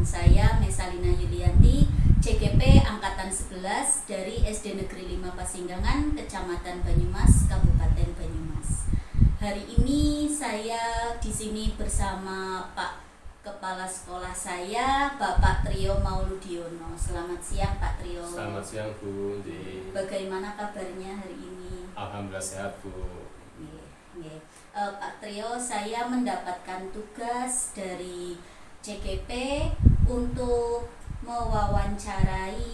saya Mesalina Yulianti, CGP Angkatan 11 dari SD Negeri 5 Pasinggangan, Kecamatan Banyumas, Kabupaten Banyumas. Hari ini saya di sini bersama Pak Kepala Sekolah saya, Bapak Trio Mauludiono. Selamat siang Pak Trio. Selamat siang Bu. Bagaimana kabarnya hari ini? Alhamdulillah sehat Bu. Pak Trio, saya mendapatkan tugas dari CGP untuk mewawancarai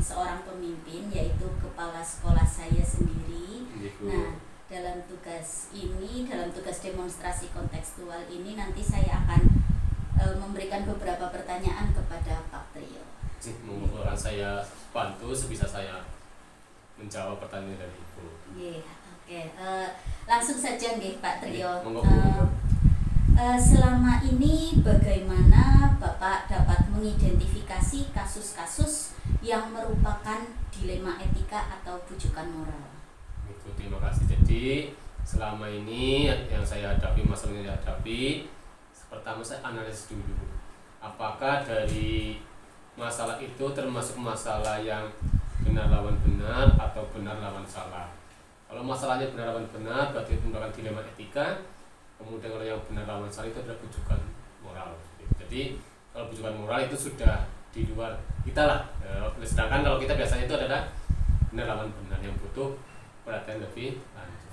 seorang pemimpin, yaitu kepala sekolah saya sendiri. Nah, dalam tugas demonstrasi kontekstual ini nanti saya akan memberikan beberapa pertanyaan kepada Pak Trio. Mungkin saya bantu sebisa saya menjawab pertanyaan dari Ibu. Langsung saja nih Pak Trio. Selama ini bagaimana Bapak dapat mengidentifikasi kasus-kasus yang merupakan dilema etika atau bujukan moral? Ibu, terima kasih. Jadi selama ini yang saya hadapi, masalah yang saya hadapi, pertama saya analisis dulu. Apakah dari masalah itu termasuk masalah yang benar lawan benar atau benar lawan salah? Kalau masalahnya benar lawan benar berarti itu merupakan dilema etika. Kemudian kalau yang benar lawan salah itu adalah bujukan moral. Jadi kalau bujukan moral itu sudah di luar kita lah. Sedangkan kalau kita biasanya itu adalah benar lawan benar yang butuh perhatian lebih lanjut.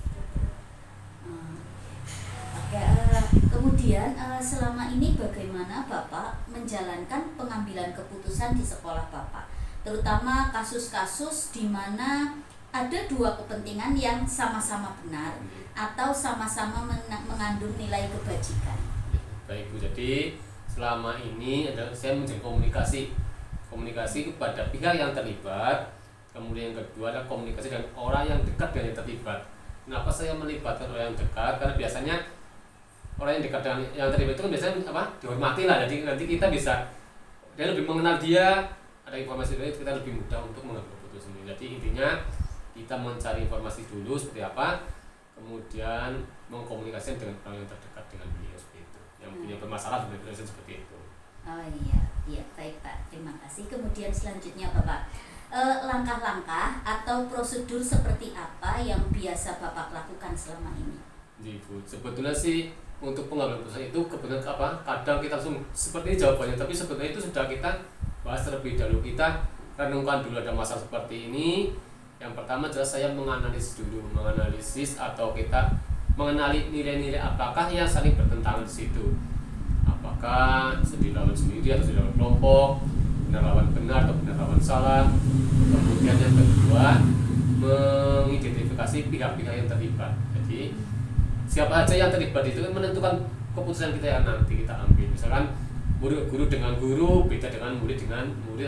Kemudian selama ini bagaimana Bapak menjalankan pengambilan keputusan di sekolah Bapak, terutama kasus-kasus di mana ada dua kepentingan yang sama-sama benar atau sama-sama mengandung nilai kebajikan? Baik Bu, jadi selama ini adalah saya menjalin komunikasi kepada pihak yang terlibat. Kemudian yang kedua adalah komunikasi dengan orang yang dekat dengan yang terlibat. Kenapa saya melibatkan orang yang dekat? Karena biasanya orang yang dekat dengan yang terlibat itu kan biasanya dihormati lah. Jadi nanti kita bisa dia lebih mengenal dia, ada informasi dari kita lebih mudah untuk mengambil keputusan. Jadi intinya kita mencari informasi dulu seperti apa, kemudian mengkomunikasikan dengan orang yang terdekat dengan beliau seperti itu, yang punya bermasalah seperti itu. Oh iya, baik Pak, terima kasih. Kemudian selanjutnya Bapak, langkah-langkah atau prosedur seperti apa yang biasa Bapak lakukan selama ini? Ibu, sebetulnya sih untuk pengambilan keputusan itu kebetulan kadang kita langsung seperti ini jawabannya, tapi sebetulnya itu sudah kita bahas terlebih dahulu. Kita renungkan dulu ada masalah seperti ini. Yang pertama adalah saya menganalisis atau kita mengenali nilai-nilai apakah yang saling bertentangan di situ. Apakah sendiri lawan sendiri atau sendiri lawan kelompok, benar lawan benar atau benar lawan salah. Kemudian yang kedua, mengidentifikasi pihak-pihak yang terlibat. Jadi siapa aja yang terlibat itu kan menentukan keputusan kita yang nanti kita ambil. Misalkan guru dengan guru, beda dengan murid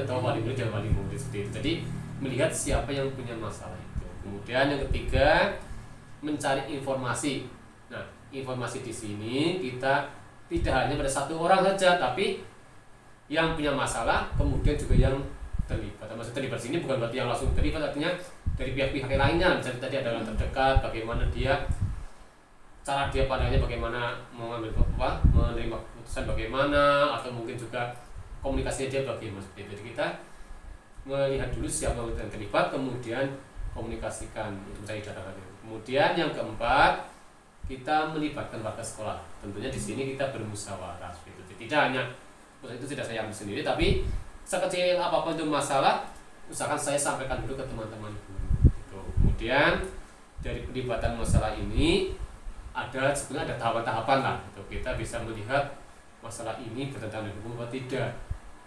atau wali murid dengan wali murid seperti itu. Jadi melihat siapa yang punya masalah itu. Kemudian yang ketiga, mencari informasi. Nah, informasi di sini kita tidak hanya pada satu orang saja, tapi yang punya masalah kemudian juga yang terlibat. Maksud terlibat sini bukan berarti yang langsung terlibat, artinya dari pihak-pihak lainnya. Misalnya tadi ada yang terdekat, bagaimana cara dia pandangnya, bagaimana menerima keputusan bagaimana, atau mungkin juga komunikasinya dia bagaimana seperti itu. Jadi kita melihat dulu siapa yang terlibat, kemudian komunikasikan untuk mencari data. Kemudian yang keempat, kita melibatkan warga sekolah. Tentunya di sini kita bermusyawarah seperti itu. Tidak hanya itu tidak saya ambil sendiri, tapi sekecil apapun itu masalah, usahakan saya sampaikan dulu ke teman-teman guru. Gitu. Kemudian dari pelibatan masalah ini sebenarnya ada tahapan-tahapan lah. Gitu. Kita bisa melihat masalah ini bertentangan dengan hukum atau tidak.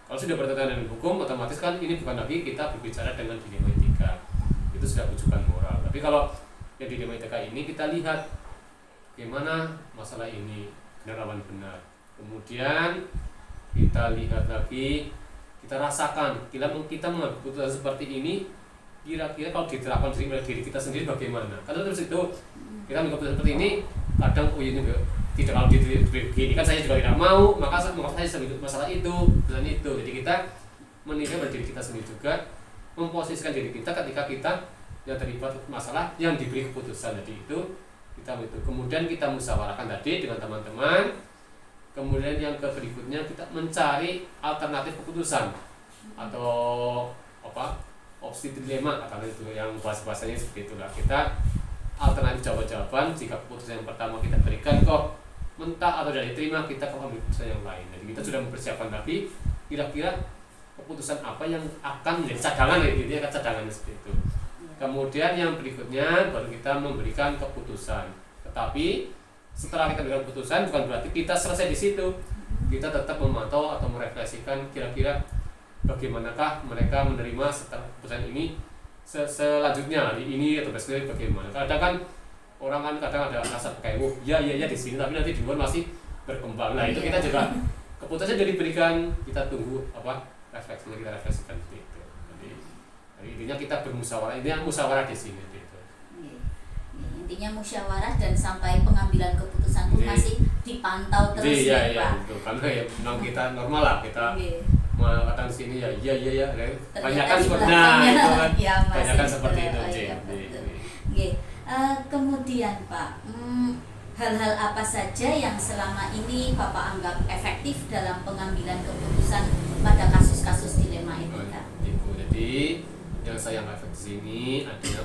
Kalau sudah bertentangan dengan hukum, otomatis kan ini bukan lagi kita berbicara dengan dilema etika. Itu sudah bujukan moral. Tapi kalau yang dilema etika ini kita lihat bagaimana masalah ini benar lawan benar. Kemudian kita lihat lagi, kita rasakan, kita mengambil keputusan seperti ini, kira-kira kalau diterapkan diri kita sendiri bagaimana? Karena terus itu kita mengambil keputusan seperti ini, kadang ini tidak, kalau begini kan saya juga tidak mau, maka saya masalah itu dan itu. Jadi kita menilai pada diri kita sendiri juga, memposisikan diri kita ketika kita yang terlibat masalah yang diberi keputusan. Jadi itu kita kemudian kita musyawarahkan tadi dengan teman-teman, Kemudian yang berikutnya kita mencari alternatif keputusan atau apa opsi dilema kata itu, yang bahasanya seperti itulah. Kita alternatif jawaban jika keputusan yang pertama kita berikan kok mentah atau tidak diterima, kita akan ambil keputusan yang lain. Jadi kita sudah mempersiapkan tapi kira-kira keputusan apa yang akan menjadi cadangan, intinya cadangan seperti itu. Kemudian yang berikutnya baru kita memberikan keputusan. Tetapi setelah kita berikan keputusan bukan berarti kita selesai di situ. Kita tetap memantau atau merefleksikan kira-kira bagaimanakah mereka menerima setelah keputusan ini selanjutnya hari ini atau besok bagaimana. Kadang kan orang kan kadang ada rasa kayak ya di sini tapi nanti di luar masih berkembang. Nah itu kita juga keputusan jadi diberikan, kita tunggu apa refleksinya, kita refleksikan seperti itu. Jadi intinya kita bermusyawarah, intinya musyawarah di sini gitu. Intinya musyawarah dan sampai pengambilan keputusan pun masih dipantau terus ya Pak. Gitu. Karena ya memang kita normal lah kita mengatakan di sini ya banyak kan sebenarnya itu kan banyak kan seperti itu. Kemudian Pak, hal-hal apa saja yang selama ini Bapak anggap efektif dalam pengambilan keputusan pada kasus-kasus dilema etika? Jadi yang saya anggap di sini adanya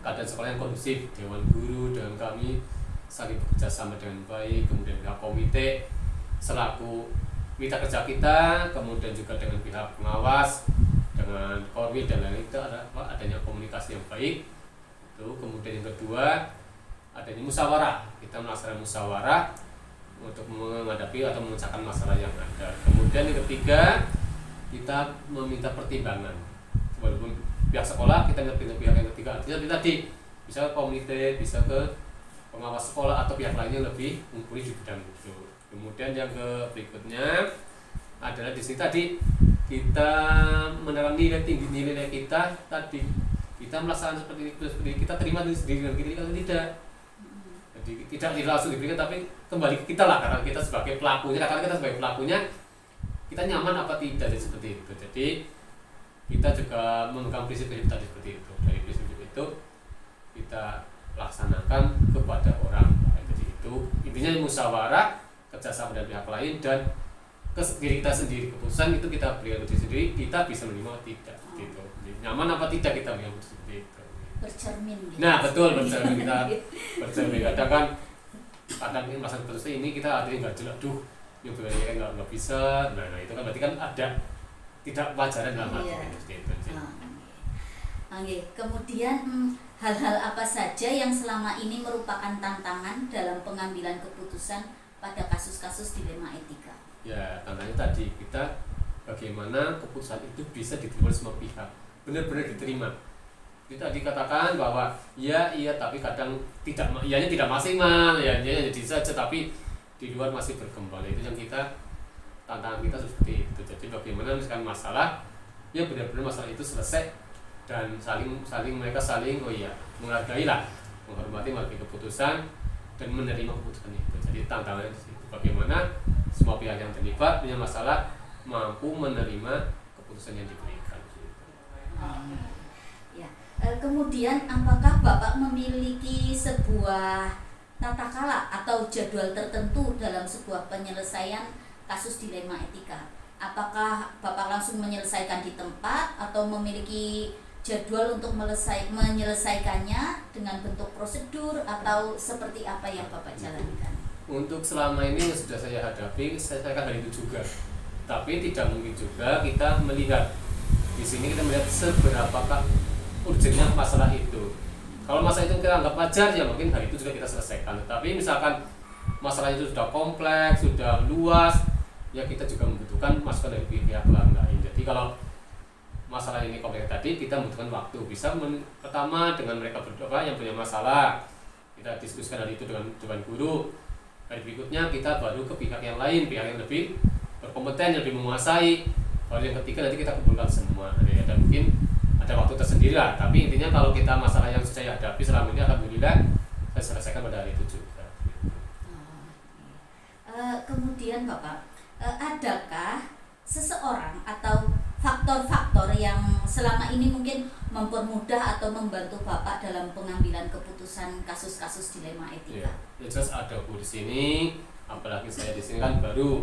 keadaan sekolah yang kondusif, dewan guru dan kami saling bekerja sama dengan baik, kemudian pihak komite selaku mitra kerja kita, kemudian juga dengan pihak pengawas, dengan korwil dan lain-lain, itu adanya komunikasi yang baik. Itu kemudian yang kedua adanya musyawarah, kita melaksanakan musyawarah untuk menghadapi atau memecahkan masalah yang ada. Kemudian yang ketiga kita meminta pertimbangan, walaupun pihak sekolah kita minta pihak yang ketiga, artinya tadi bisa ke komite, bisa ke pengawas sekolah atau pihak lainnya lebih mumpuni di bidang itu. Kemudian yang berikutnya adalah di sini tadi kita menerang nilai kita tadi, kita melaksanakan seperti ini, kita terima diri sendiri dan kita tidak. Jadi tidak langsung diberikan tapi kembali ke kita lah, karena kita sebagai pelakunya, kita nyaman apa tidak, jadi seperti itu. Jadi kita juga memegang prinsip-prinsip tadi seperti itu. Dari prinsip itu kita laksanakan kepada orang. Jadi itu intinya musyawarah, kerjasama dengan pihak lain dan diri kita sendiri. Keputusan itu kita berikan diri sendiri, kita bisa menerima atau tidak. Gitu. Jadi, nyaman apa tidak kita berikan keputusan seperti itu. Bercermin. Gitu. Nah betul, bercermin kita bercermin. Kadang ini melaksanakan keputusan ini kita ada yang nggak jelas, yang berbeda nggak bisa. Nah itu kan berarti kan ada tidak wajaran dalam hati itu. Kemudian hal-hal apa saja yang selama ini merupakan tantangan dalam pengambilan keputusan pada kasus-kasus dilema etika? Ya, tantangannya tadi kita bagaimana keputusan itu bisa diterima semua pihak, benar-benar diterima. Kita dikatakan bahwa iya tapi kadang tidak, iyanya tidak maksimal, ya jadi saja tapi di luar masih berkembang. Itu yang kita tantangan kita seperti itu. Jadi bagaimana misalkan masalah ya benar-benar masalah itu selesai dan mereka saling menghargai keputusan dan menerima keputusan itu. Jadi tantangannya itu bagaimana semua pihak yang terlibat punya masalah mampu menerima keputusan yang diberikan. Kemudian apakah Bapak memiliki sebuah tata cara atau jadwal tertentu dalam sebuah penyelesaian kasus dilema etika? Apakah Bapak langsung menyelesaikan di tempat atau memiliki jadwal untuk menyelesaikannya dengan bentuk prosedur atau seperti apa yang Bapak jalankan? Untuk selama ini yang sudah saya hadapi, saya akan hal itu juga. Tapi tidak mungkin juga kita melihat di sini, kita melihat seberapakah urgennya masalah itu. Kalau masalah itu kita anggap wajar, ya mungkin hal itu juga kita selesaikan. Tapi misalkan masalah itu sudah kompleks, sudah luas, ya kita juga membutuhkan masukan dari pihak lain. Jadi kalau masalah ini kompleks tadi, kita membutuhkan waktu. Bisa pertama dengan mereka berdua yang punya masalah, kita diskusikan hal itu dengan dewan guru. Hari berikutnya kita baru ke pihak yang lain, pihak yang lebih berkompeten, yang lebih menguasai. Lalu yang ketiga nanti kita kumpulkan semua. Dan mungkin ada waktu tersendiri lah. Tapi intinya kalau kita masalah yang saya hadapi selama ini, alhamdulillah saya selesaikan pada hari itu juga. Kemudian Bapak, adakah seseorang atau faktor-faktor yang selama ini mungkin mempermudah atau membantu Bapak dalam pengambilan keputusan kasus-kasus dilema etika? Ya jelas ada Bu di sini. apalagi saya di sini kan baru,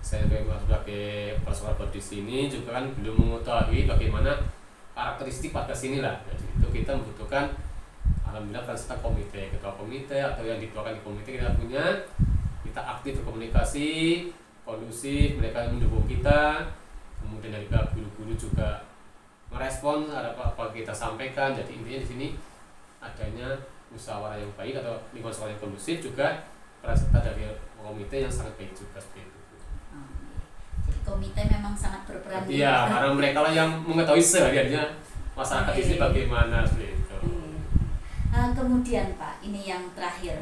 saya sebagai kepala sekolah baru di sini juga kan belum mengetahui bagaimana karakteristik warga sini lah. Jadi itu kita membutuhkan, alhamdulillah peran serta komite, ketua komite atau yang dituakan di komite kita punya, kita aktif berkomunikasi, kondusif, mereka mendukung kita, kemudian dari guru-guru juga merespon apa kita sampaikan. Jadi intinya di sini adanya musyawarah yang baik atau lingkungan sekolah yang kondusif, juga peran serta dari komite yang sangat baik juga seperti itu. Jadi komite memang sangat berperan. Iya, karena mereka lah yang mengetahui sehariannya masyarakat di sini bagaimana seperti itu. Kemudian Pak, ini yang terakhir.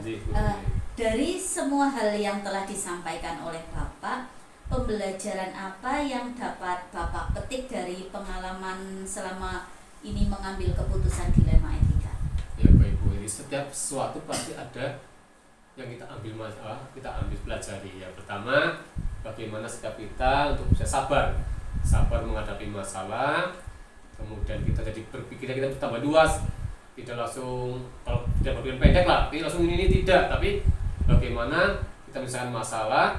Dari semua hal yang telah disampaikan oleh Bapak, pembelajaran apa yang dapat Bapak petik dari pengalaman selama ini mengambil keputusan dilema etika? Ya Bapak Ibu, ini setiap sesuatu pasti ada yang kita ambil kita ambil pelajari. Yang pertama, bagaimana sikap kita untuk bisa sabar menghadapi masalah. Kemudian kita jadi berpikirnya kita bertambah luas, tidak langsung, kalau tidak berpikir pendek lah, tapi langsung ini tidak, tapi bagaimana kita menyelesaikan masalah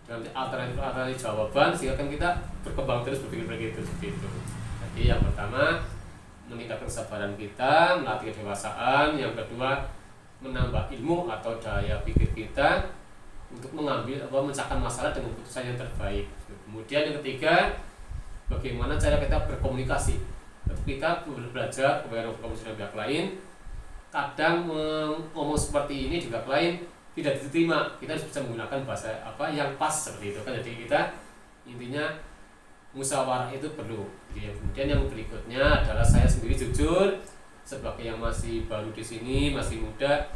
dengan alternatif jawaban, sehingga kan kita berkembang terus berpikir begitu seperti itu. Jadi yang pertama, meningkatkan kesabaran kita, melatih kedewasaan. Yang kedua, menambah ilmu atau daya pikir kita untuk memecahkan masalah dengan keputusan yang terbaik. Kemudian yang ketiga, bagaimana cara kita berkomunikasi. Kita belajar bagaimana berkomunikasi dengan pihak lain. Kadang ngomong seperti ini di pihak lain tidak diterima, kita harus bisa menggunakan bahasa yang pas seperti itu kan. Jadi kita intinya musyawarah itu perlu. Jadi kemudian yang berikutnya adalah saya sendiri jujur sebagai yang masih baru di sini, masih muda,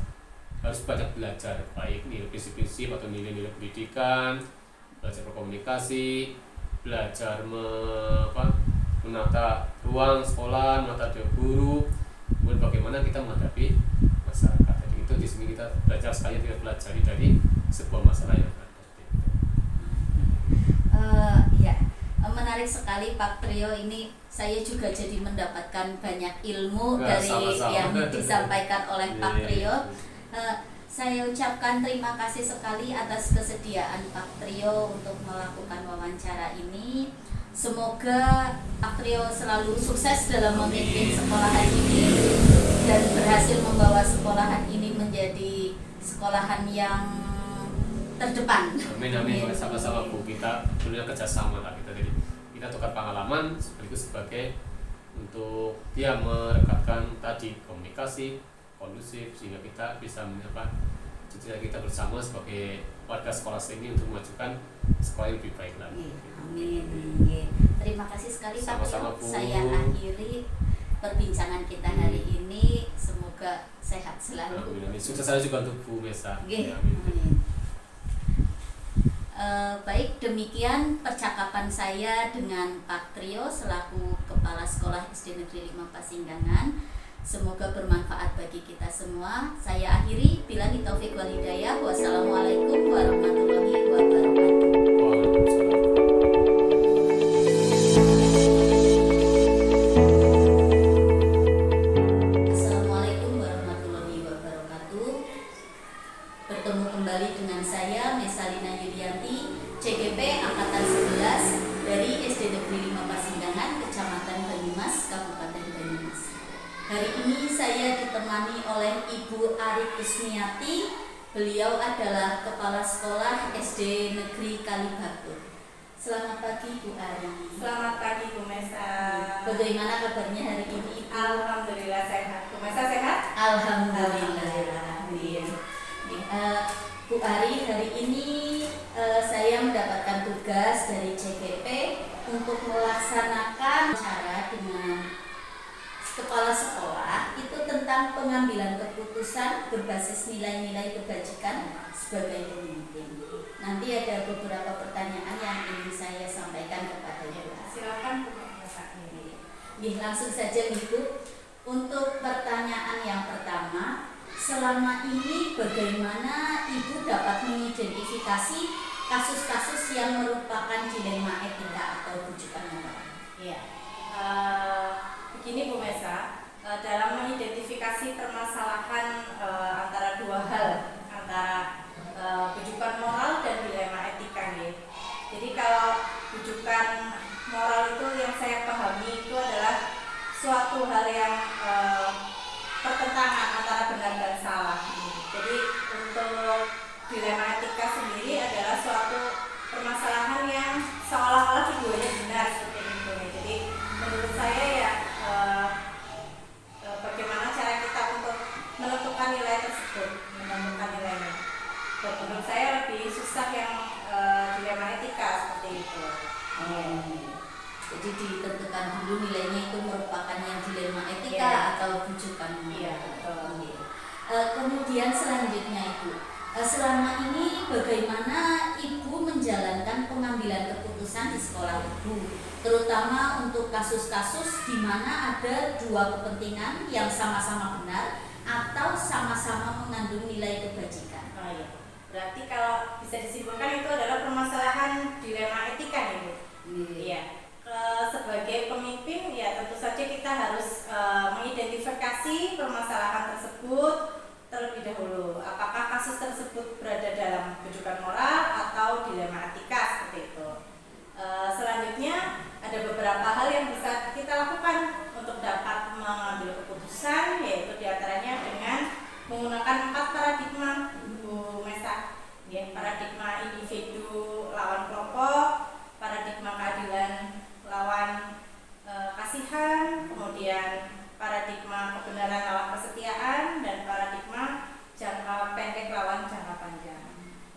harus banyak belajar, baik nilai prinsip-prinsip atau nilai-nilai pendidikan, belajar berkomunikasi, belajar menata ruang sekolah, menata guru, kemudian bagaimana kita menghadapi masyarakat. Jadi itu di sini kita belajar sekali, kita pelajari dari sebuah masalah yang ada. Ya, menarik sekali Pak Trio, ini saya juga jadi mendapatkan banyak ilmu dari sama-sama yang disampaikan oleh Pak Trio. Saya ucapkan terima kasih sekali atas kesediaan Pak Trio untuk melakukan wawancara ini. Semoga Pak Trio selalu sukses dalam memimpin sekolahan ini dan berhasil membawa sekolahan ini menjadi sekolahan yang terdepan. Amin. Sama-sama Bu, kita dulunya kerjasama lah kita tukar pengalaman sebagai untuk merekatkan tadi komunikasi kondusif, sehingga kita bisa cita-cita kita bersama sebagai warga sekolah sini untuk memajukan sekolah yang lebih baik lagi. Amin. Terima kasih sekali Pak Sama-sama, Trio. Bu. Saya akhiri perbincangan kita hari ini. Semoga sehat selalu. Amin. Sukses saya juga untuk Bu Mesa. Amin. Baik, demikian percakapan saya dengan Pak Trio selaku Kepala Sekolah SD Negeri 5 Pasinggangan. Semoga bermanfaat bagi kita semua. Saya akhiri, billahi taufik wal hidayah. Wassalamualaikum warahmatullahi wabarakatuh. Assalamualaikum warahmatullahi wabarakatuh. Bertemu kembali dengan saya Mesalina Yudianti, CGP Angkatan 11 dari SD Negeri 5 Pasinggangan, Kecamatan Banyumas, Kabupaten Banyumas. Hari ini saya ditemani oleh Ibu Ari Kusmiati. Beliau adalah Kepala Sekolah SD Negeri Kalibakur. Selamat pagi Bu Ari. Selamat pagi Bu Mesa. Bagaimana kabarnya hari ini Ibu? Alhamdulillah sehat. Bu Mesa sehat? Alhamdulillah. Bu Ari, hari ini saya mendapatkan tugas dari CGP untuk melaksanakan acara dengan kepala sekolah itu tentang pengambilan keputusan berbasis nilai-nilai kebajikan sebagai pemimpin. Nanti ada beberapa pertanyaan yang ingin saya sampaikan kepada Ibu. Silakan Bu Mesa. Langsung saja Ibu. Untuk pertanyaan yang pertama, selama ini bagaimana Ibu dapat mengidentifikasi kasus-kasus yang merupakan dilema etika atau rujukan moral? Iya. Begini Bu Mesa, dalam mengidentifikasi permasalahan antara dua hal, antara rujukan moral suatu hal yang pertentangan antara benar dan salah. Jadi untuk dilema etika sendiri adalah suatu permasalahan yang seolah-olah keduanya benar seperti itu. Jadi menurut saya ya bagaimana cara kita untuk menentukan nilai tersebut, menentukan nilainya. Dan menurut saya lebih susah yang dilema etika seperti itu. Jadi ditentukan dulu nilainya itu merupakan yang dilema etika atau bujukan. Betul. Kemudian selanjutnya Ibu, selama ini bagaimana Ibu menjalankan pengambilan keputusan di sekolah Ibu, terutama untuk kasus-kasus di mana ada dua kepentingan yang sama-sama benar atau sama-sama mengandung nilai kebajikan. Berarti kalau bisa disimpulkan itu adalah permasalahan dilema etika nih Bu. Iya. Sebagai pemimpin ya tentu saja kita harus mengidentifikasi permasalahan tersebut terlebih dahulu. Apakah kasus tersebut berada dalam bujukan moral atau dilema etika seperti itu. Selanjutnya ada beberapa hal yang bisa kita lakukan untuk dapat mengambil keputusan, yaitu diantaranya dengan menggunakan 4 paradigma Bu Mesa. Ya, paradigma individu lawan kelompok, paradigma keadilan lawan kasihan, kemudian paradigma kebenaran lawan kesetiaan, dan paradigma jangka pendek lawan jangka panjang.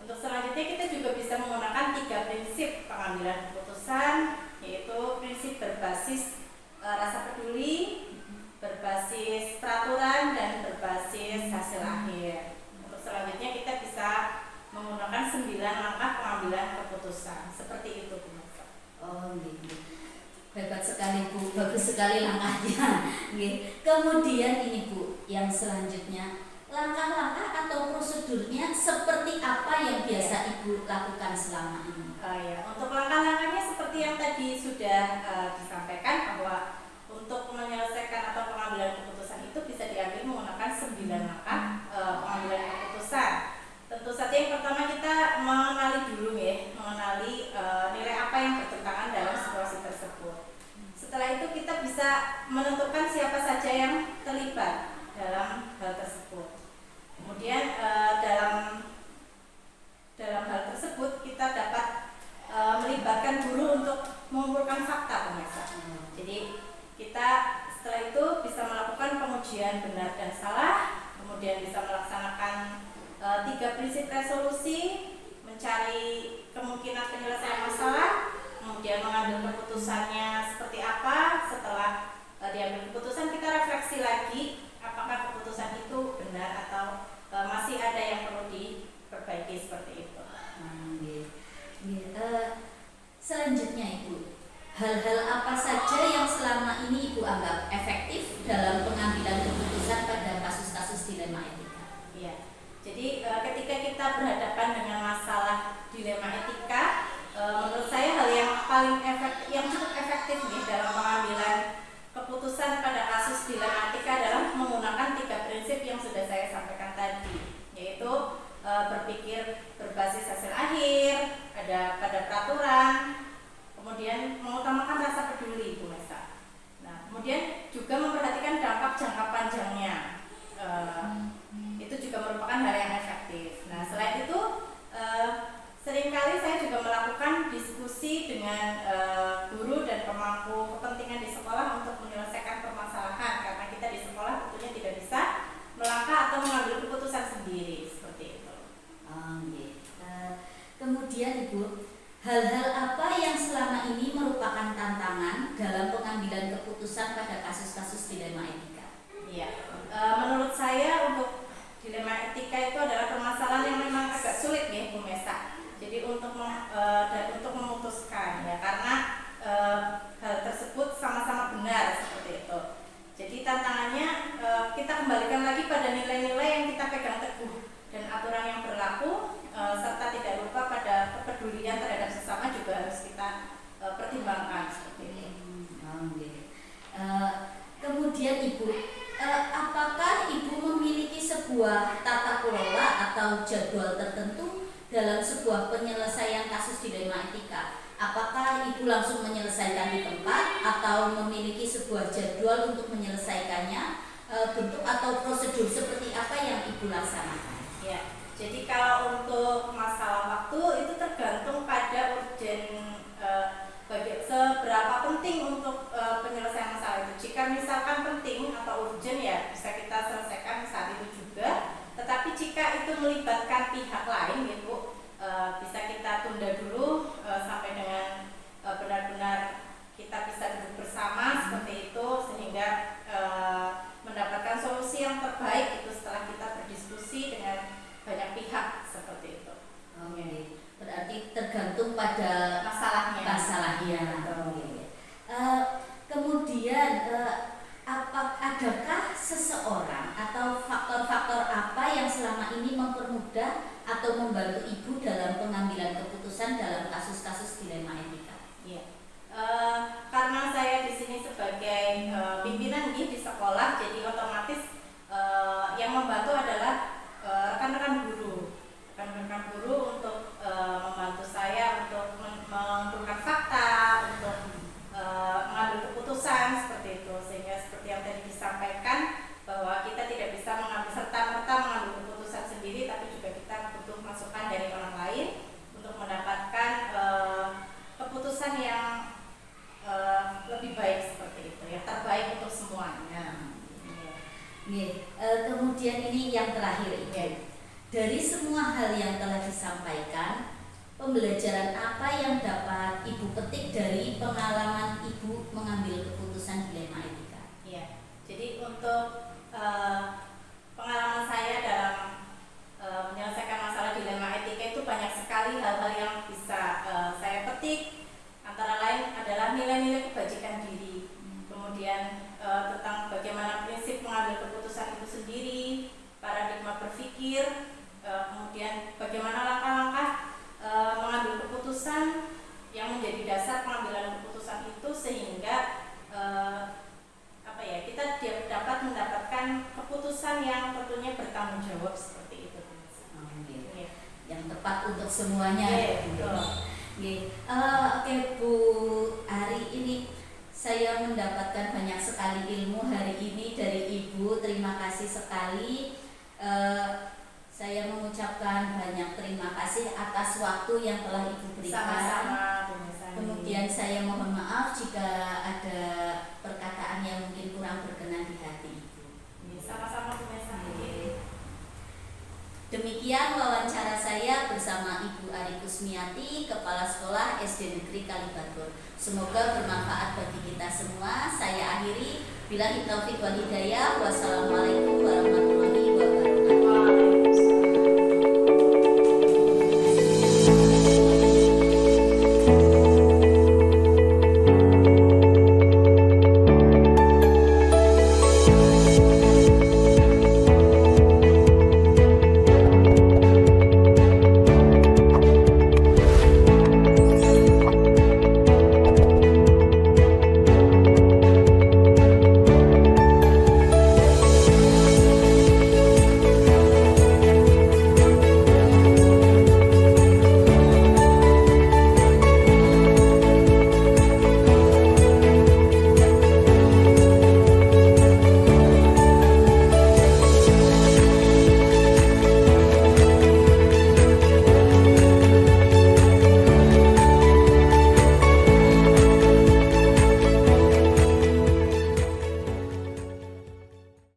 Untuk selanjutnya kita juga bisa menggunakan 3 prinsip pengambilan keputusan, yaitu prinsip berbasis rasa peduli, berbasis peraturan, dan berbasis hasil akhir. Untuk selanjutnya kita bisa menggunakan 9 langkah pengambilan keputusan. Seperti itu Bu. Gitu. Hebat sekali Bu, bagus sekali langkahnya. Kemudian ini Bu, yang selanjutnya langkah-langkah atau prosedurnya seperti apa yang biasa Ibu lakukan selama ini? Untuk langkah-langkahnya seperti yang tadi sudah disampaikan, bahwa untuk menyelesaikan atau pengambilan keputusan itu bisa diambil menggunakan 9 langkah pengambilan keputusan. Tentu saja yang pertama kita mengenali dulu ya, mengenali nilai apa yang bertentangan dalam situasi tersebut. Setelah itu kita bisa menentukan siapa saja yang terlibat dalam hal tersebut. Kemudian dalam hal tersebut kita dapat melibatkan guru untuk mengumpulkan fakta pemirsa. Jadi kita setelah itu bisa melakukan pengujian benar dan salah, kemudian bisa melaksanakan 3 prinsip resolusi, mencari kemungkinan penyelesaian masalah, kemudian mengambil keputusannya seperti apa. Setelah diambil keputusan kita refleksi lagi apakah keputusan itu benar atau masih ada yang perlu diperbaiki seperti itu. Selanjutnya Ibu, hal-hal apa saja yang selama ini Ibu anggap efektif dalam pengambilan keputusan pada kasus-kasus dilema etika? Iya. Jadi ketika kita berhadapan dengan masalah dilema etika, menurut saya hal yang paling efektif, yang cukup efektif nih dalam pengambilan keputusan pada kasus dilema etika adalah menggunakan 3 prinsip yang sudah saya sampaikan tadi, yaitu berpikir berbasis hasil akhir, ada pada peraturan, kemudian mengutamakan rasa peduli Bu Mesa. Nah, kemudian juga memperhatikan dampak jangka panjangnya. Itu juga merupakan hal yang efektif. Nah, selain itu seringkali saya juga melakukan diskusi dengan guru dan pemangku kepentingan di sekolah untuk menyelesaikan permasalahan, karena kita di sekolah tentunya tidak bisa melangkah atau mengambil keputusan sendiri seperti itu. Kemudian Ibu, hal-hal apa yang selama ini merupakan tantangan dalam pengambilan keputusan pada kasus-kasus dilema etika? Iya, menurut saya untuk dilema etika itu adalah permasalahan yang memang agak sulit ya Bu Mesa. Jadi untuk memutuskan ya, karena hal tersebut sama-sama benar seperti itu. Jadi tantangannya kita kembalikan lagi pada nilai-nilai yang kita pegang teguh dan aturan yang berlaku, serta tidak lupa pada kepedulian terhadap sesama juga harus kita pertimbangkan seperti ini. Kemudian Ibu, apakah Ibu memiliki sebuah tata kelola atau jadwal tertentu dalam sebuah penyelesaian kasus dilema etika? Apakah Ibu langsung menyelesaikan di tempat atau atau memiliki sebuah jadwal untuk menyelesaikannya, bentuk atau prosedur seperti apa yang Ibu laksanakan? Ya, jadi kalau untuk masalah waktu itu tergantung pada seberapa penting untuk penyelesaian masalah itu. Jika misalkan penting atau urgent ya bisa kita selesaikan saat itu juga. Tetapi jika itu melibatkan pihak lain gitu, bisa kita tunda dulu sampai dengan benar-benar kita bisa duduk bersama seperti itu sehingga mendapatkan solusi yang terbaik itu setelah kita berdiskusi dengan banyak pihak seperti itu. Oke. Berarti tergantung pada Masalahnya. Kemudian adakah seseorang atau faktor-faktor apa yang selama ini mempermudah atau membantu Ibu dalam pengambilan keputusan dalam kasus-kasus dilema etika? Iya. Karena saya di sini sebagai pimpinan di sekolah, jadi otomatis yang membantu adalah rekan-rekan guru. Rekan-rekan guru untuk membantu saya untuk mengumpulkan fakta, untuk mengambil keputusan seperti itu, sehingga seperti yang tadi disampaikan bahwa kita tidak bisa mengambil serta-merta mengambil keputusan sendiri, tapi juga kita butuh masukan dari orang lain untuk mendapatkan keputusan yang lebih baik seperti itu, yang terbaik untuk semuanya. Kemudian ini yang terakhir Ibu. Dari semua hal yang telah disampaikan, pembelajaran apa yang dapat Ibu petik dari pengalaman Ibu mengambil keputusan dilema etika? Iya, jadi untuk pengalaman saya dalam menyelesaikan masalah dilema etika itu banyak sekali hal-hal yang bisa saya petik. Antara lain adalah nilai-nilai kebajikan diri, kemudian tentang bagaimana prinsip mengambil keputusan itu sendiri, paradigma berpikir, kemudian bagaimana langkah-langkah mengambil keputusan yang menjadi dasar pengambilan keputusan itu sehingga kita dapat mendapatkan keputusan yang tentunya bertanggung jawab seperti itu. Yang tepat untuk semuanya. Oke Bu Ari, ini saya mendapatkan banyak sekali ilmu hari ini dari Ibu. Terima kasih sekali. Saya mengucapkan banyak terima kasih atas waktu yang telah Ibu berikan. Sama-sama. Kemudian saya mohon maaf jika ada perkataan yang mungkin kurang berkenan di hati Ibu. Sama-sama Bu Mesa. Demikian wawancara saya bersama Ibu Ari Kusmiati, Kepala Sekolah SD Negeri Kalibator. Semoga bermanfaat bagi kita semua. Saya akhiri. Billahi taufiq wal hidayah. Wassalamualaikum warahmatullahi wabarakatuh.